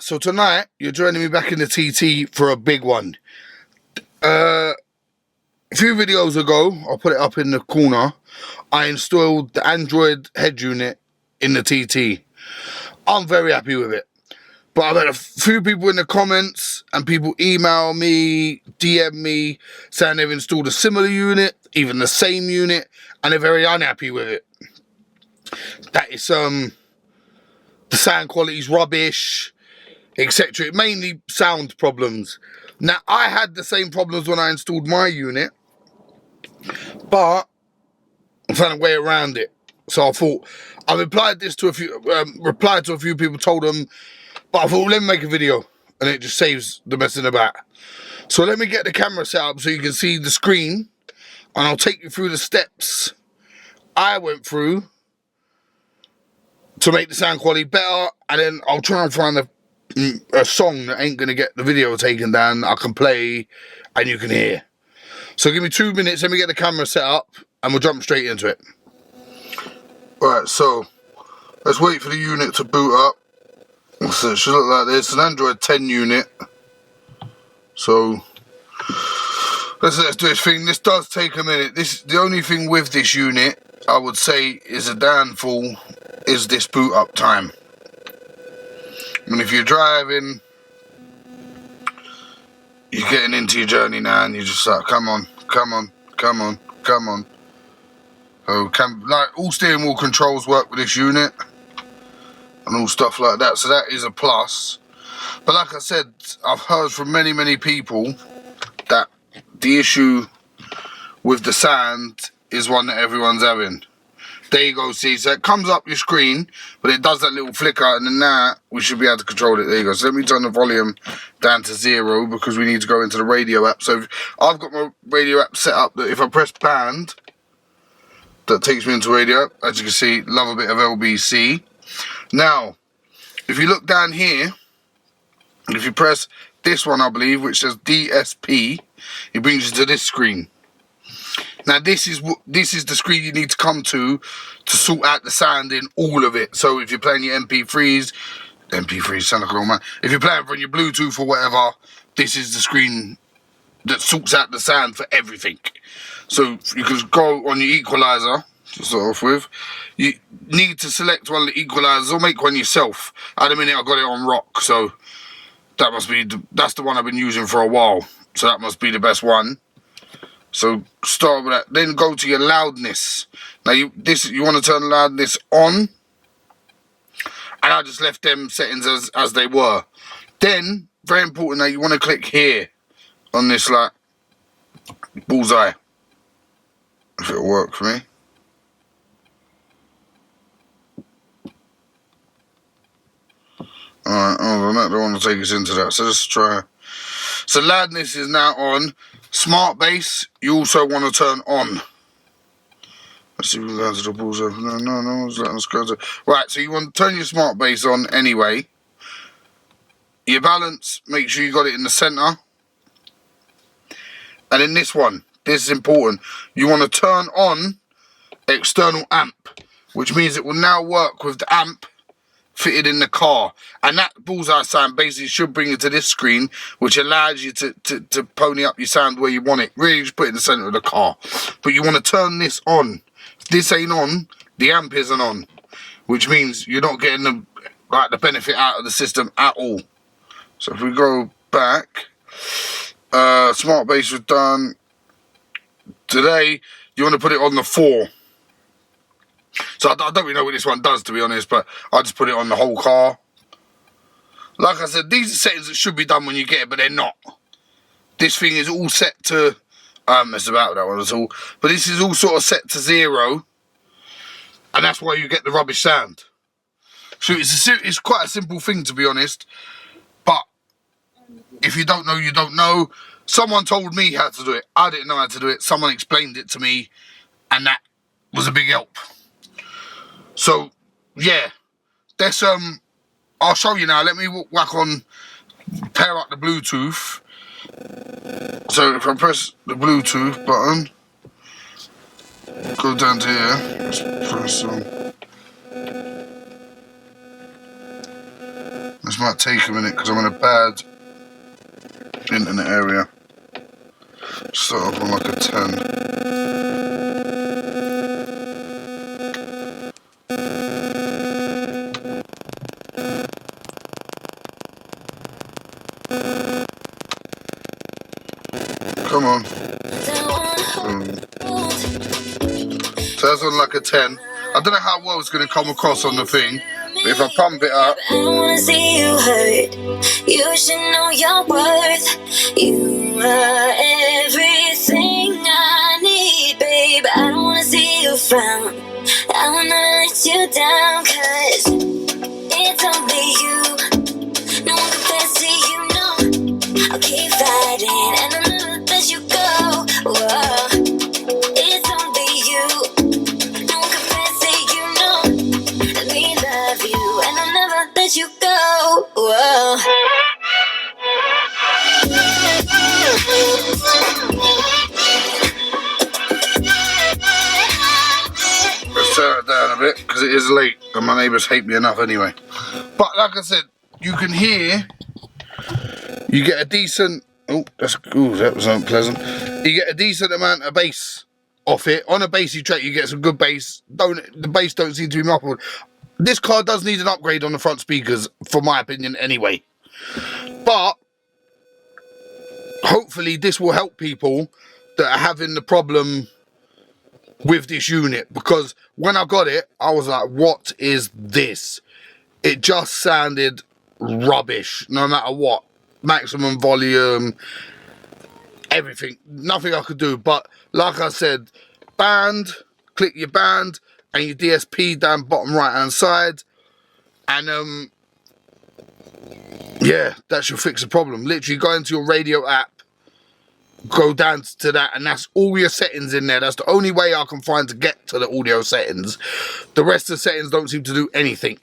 so tonight you're joining me back in the TT for a big one. A few videos ago, I'll put it up in the corner, I installed the Android head unit in the TT. I'm very happy with it. But I've had a few people in the comments and people email me, DM me, saying they've installed a similar unit, even the same unit, and they're very unhappy with it. That is, the sound quality's rubbish, etc. Mainly sound problems. Now, I had the same problems when I installed my unit, but I'm finding a way around it. So I thought, I replied to a few people, told them, but I thought, let me make a video, and it just saves the messing about. So let me get the camera set up so you can see the screen, and I'll take you through the steps I went through to make the sound quality better, and then I'll try and find a song that ain't going to get the video taken down, I can play, and you can hear. So give me 2 minutes, let me get the camera set up, and we'll jump straight into it. Right, so let's wait for the unit to boot up. So it should look like this, an Android 10 unit. So let's do this thing. This does take a minute. The only thing with this unit, I would say, is a downfall, is this boot up time. I mean, if you're driving, you're getting into your journey now, and you're just like, come on. So, like, all steering wheel controls work with this unit, and all stuff like that. So that is a plus. But like I said, I've heard from many people that the issue with the sound is one that everyone's having. There you go, see, so it comes up your screen, but it does that little flicker, and then now we should be able to control it. There you go. So let me turn the volume down to 0 because we need to go into the radio app. So I've got my radio app set up that if I press band, that takes me into radio app. As you can see, love a bit of LBC. Now, if you look down here, if you press this one, I believe, which says DSP, it brings you to this screen. Now this is the screen you need to come to sort out the sound in all of it. So if you're playing your MP3s sound like an old man. If you're playing from your Bluetooth or whatever, this is the screen that sorts out the sound for everything. So you can go on your equalizer to start off with. You need to select one of the equalizers or make one yourself. At the minute I got it on rock, so that's the one I've been using for a while. So that must be the best one. So start with that. Then go to your loudness. Now you want to turn loudness on, and I just left them settings as they were. Then very important that you want to click here on this like bullseye. If it'll work for me. Alright, hold on, I don't want to take us into that. So let's try. So loudness is now on. Smart bass, you also want to turn on. Let's see if we can go to the bullseye. No, let's let us go to. Right, so you want to turn your smart bass on anyway. Your balance, make sure you got it in the center. And in this one, this is important. You want to turn on external amp, which means it will now work with the amp fitted in the car, and that bullseye sound basically should bring you to this screen, which allows you to pony up your sound where you want it. Really just put it in the center of the car. But you want to turn this on. If this ain't on, the amp isn't on, which means you're not getting the benefit out of the system at all. So if we go back, smart bass was done. Today you want to put it on the 4. So I don't really know what this one does, to be honest, but I just put it on the whole car. Like I said, these are settings that should be done when you get it, but they're not. This thing is all set to, I haven't messed about with that one at all, but this is all sort of set to 0, and that's why you get the rubbish sound. So it's quite a simple thing, to be honest, but if you don't know, you don't know. Someone told me how to do it. I didn't know how to do it. Someone explained it to me, and that was a big help. So, yeah, that's, I'll show you now. Let me pair up the Bluetooth. So, if I press the Bluetooth button, go down to here, let's press, let's This might take a minute because I'm in a bad internet area. Start off on like a 10. Come on. So that's on like a 10. I don't know how well it's going to come across on the thing, but if I pump it up. I don't wanna see you hurt. You should know your worth. You are everything I need, babe. I don't wanna see you frown. I wanna let you down, 'cause it's only you. No one compares to you, no. I'll keep fighting and I'll never let you go. Whoa. It's only you. No one compares to you, no. Let me love you and I'll never let you go. Whoa. Let's turn it down a bit because it is late and my neighbours hate me enough anyway. But like I said, you can hear, you get a decent, that was unpleasant. You get a decent amount of bass off it. On a bassy track you get some good bass. The bass don't seem to be muffled. This car does need an upgrade on the front speakers, for my opinion anyway. But hopefully this will help people that are having the problem with this unit, because when I got it I was like, what is this? It just sounded rubbish no matter what. Maximum volume, everything, nothing I could do. But like I said, band, click your band and your DSP down bottom right hand side, and yeah, that should fix the problem. Literally go into your radio app, go down to that, and that's all your settings in there. That's the only way I can find to get to the audio settings. The rest of the settings don't seem to do anything.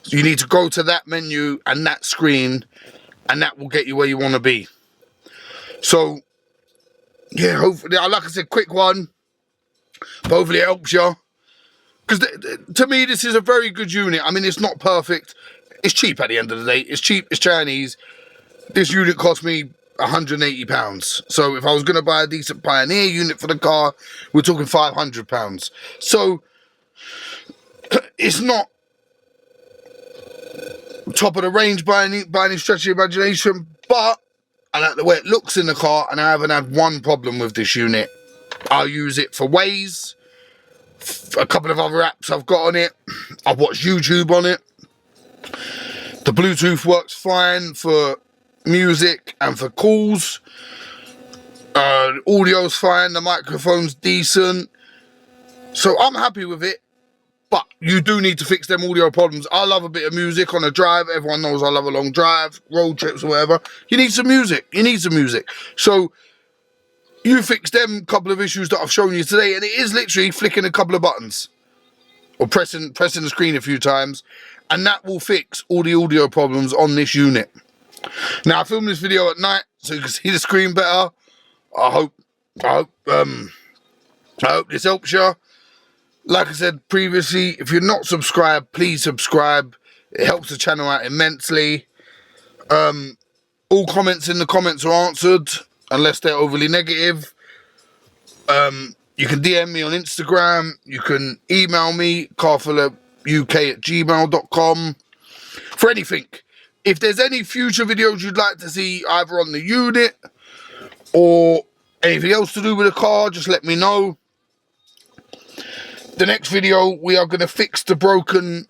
So you need to go to that menu and that screen, and that will get you where you want to be. So yeah, hopefully, like I said, quick one, but hopefully it helps you. Because to me, this is a very good unit. I mean, it's not perfect. It's cheap at the end of the day. It's cheap, it's Chinese. This unit cost me £180. So if I was going to buy a decent Pioneer unit for the car, we're talking £500. So it's not top of the range by any stretch of the imagination, but I like the way it looks in the car, and I haven't had one problem with this unit. I'll use it for Waze, a couple of other apps I've got on it. I've watched YouTube on it. The Bluetooth works fine for music and for calls. Audio's fine, the microphone's decent. So I'm happy with it. But you do need to fix them audio problems. I love a bit of music on a drive. Everyone knows I love a long drive, road trips or whatever. You need some music. You need some music. So you fix them couple of issues that I've shown you today, and it is literally flicking a couple of buttons or pressing the screen a few times, and that will fix all the audio problems on this unit. Now I filmed this video at night so you can see the screen better. I hope this helps you. Like I said previously, if you're not subscribed, please subscribe. It helps the channel out immensely. All comments in the comments are answered, unless they're overly negative. You can DM me on Instagram. You can email me, carphilipuk@gmail.com, for anything. If there's any future videos you'd like to see, either on the unit or anything else to do with the car, just let me know. The next video, we are going to fix the broken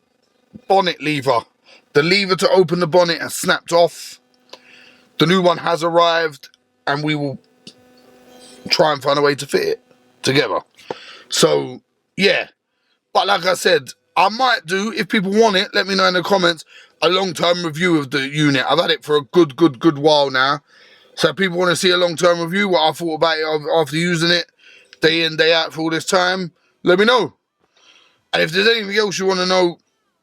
bonnet lever. The lever to open the bonnet has snapped off. The new one has arrived, and we will try and find a way to fit it together. So yeah, but like I said, I might do, if people want it, let me know in the comments, a long-term review of the unit. I've had it for a good while now, so if people want to see a long-term review, what I thought about it after using it day in, day out for all this time, let me know. And if there's anything else you want to know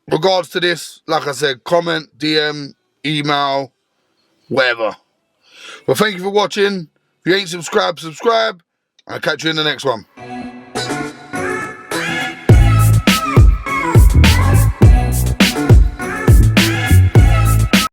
regards to this, like I said, comment, DM, email, whatever. Well, thank you for watching. If you ain't subscribed, subscribe. I'll catch you in the next one.